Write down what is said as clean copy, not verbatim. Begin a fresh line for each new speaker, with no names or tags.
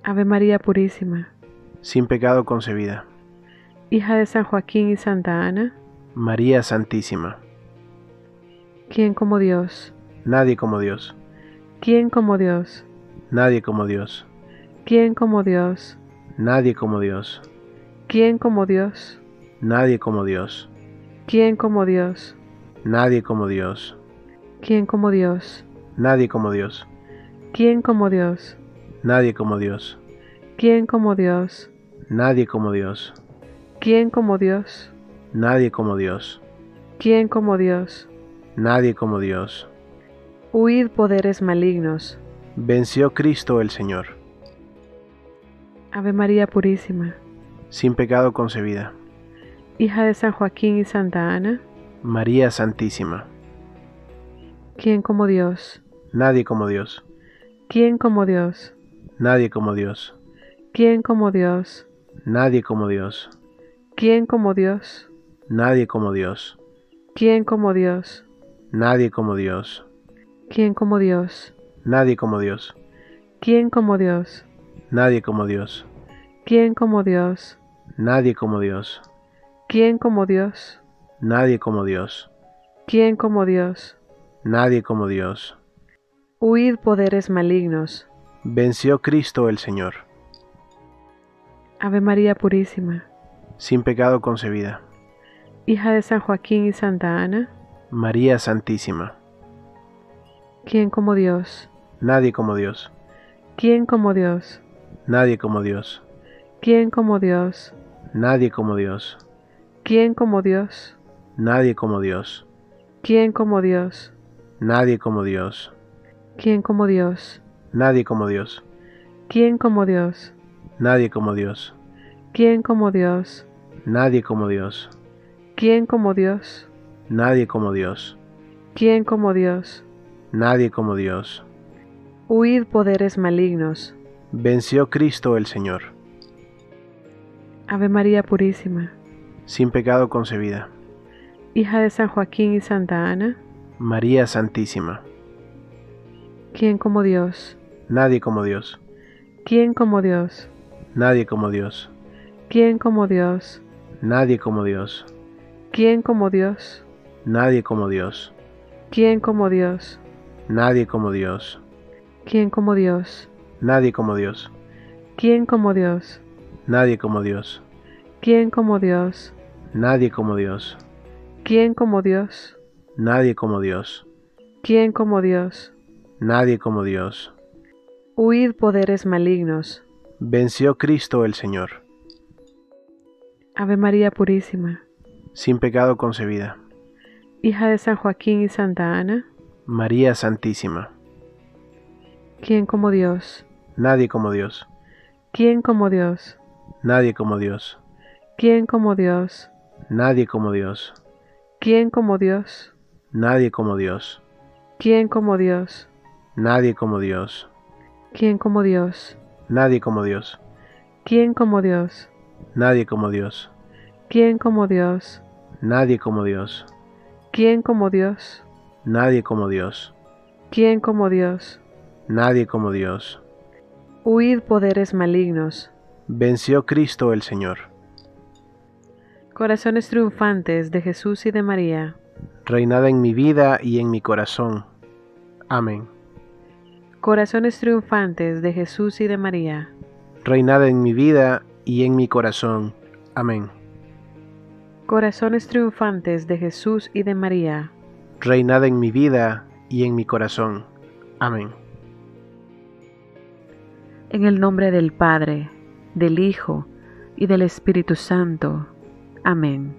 Ave María Purísima,
sin pecado concebida.
hija de San Joaquín y Santa Ana,
María Santísima.
¿quién como Dios?
Nadie como Dios.
¿Quién como Dios?
Nadie como Dios.
¿Quién como Dios?
Nadie como Dios.
¿Quién como Dios?
Nadie como Dios.
¿Quién como Dios?
Nadie como Dios.
¿Quién como Dios?
Nadie como Dios.
¿Quién como Dios?
Nadie como Dios.
¿Quién como Dios?
Nadie como Dios.
¿Quién como Dios?
Nadie como Dios.
¿Quién como Dios?
Nadie como Dios.
Huid poderes malignos.
Venció Cristo el Señor.
Ave María Purísima,
Sin pecado concebida.
hija de San Joaquín y Santa Ana,
María Santísima.
¿quién como Dios?
Nadie como Dios.
¿Quién como Dios?
Nadie como Dios.
¿Quién como Dios?
Nadie como Dios.
¿Quién como Dios?
Nadie como Dios.
¿Quién como Dios?
Nadie como Dios.
¿Quién como Dios?
Nadie como Dios.
¿Quién como Dios?
Nadie como Dios.
¿Quién como Dios?
Nadie como Dios.
¿Quién como Dios?
Nadie como Dios.
¿Quién como Dios?
Nadie como Dios.
Huid poderes malignos.
Venció Cristo el Señor.
Ave María Purísima,
Sin pecado concebida.
hija de San Joaquín y Santa Ana,
María Santísima.
¿quién como Dios?
Nadie como Dios.
¿Quién como Dios?
Nadie como Dios.
¿Quién como Dios?
Nadie como Dios.
¿Quién como Dios?
Nadie como Dios.
¿Quién como Dios?
Nadie como Dios.
¿Quién como Dios?
Nadie como Dios.
¿Quién como Dios?
Nadie como Dios.
¿Quién como Dios?
Nadie como Dios.
¿Quién como Dios?
Nadie como Dios.
¿Quién como Dios?
Nadie como Dios.
Huid poderes malignos.
Venció Cristo el Señor.
Ave María Purísima,
Sin pecado concebida.
hija de San Joaquín y Santa Ana,
María Santísima.
¿quién como Dios?
Nadie como Dios.
¿Quién como Dios?
Nadie como Dios.
¿Quién como Dios?
Nadie como Dios.
¿Quién como Dios?
Nadie como Dios.
¿Quién como Dios?
Nadie como Dios.
¿Quién como Dios?
Nadie como Dios.
¿Quién como Dios?
Nadie como Dios.
¿Quién como Dios?
Nadie como Dios.
¿Quién como Dios?
Nadie como Dios.
¿Quién como Dios?
Nadie como Dios.
Huid poderes malignos.
Venció Cristo el Señor.
Ave María Purísima,
Sin pecado concebida.
hija de San Joaquín y Santa Ana,
María Santísima.
¿quién como Dios?
Nadie como Dios.
¿Quién como Dios?
Nadie como Dios.
¿Quién como Dios?
Nadie como Dios.
¿Quién como Dios?
Nadie como Dios.
¿Quién como Dios?
Nadie como Dios.
¿Quién como Dios?
Nadie como Dios.
¿Quién como Dios?
Nadie como Dios.
¿Quién como Dios?
Nadie como Dios.
¿Quién como Dios?
Nadie como Dios.
¿Quién como Dios?
Nadie como Dios.
Huid poderes malignos.
Venció Cristo el Señor.
Corazones triunfantes de Jesús y de María,
Reinada en mi vida y en mi corazón. Amén.
corazones triunfantes de Jesús y de María,
Reinada en mi vida y en mi corazón. Amén.
corazones triunfantes de Jesús y de María,
Reinada en mi vida y en mi corazón. Amén.
en el nombre del Padre, del Hijo y del Espíritu Santo. Amén.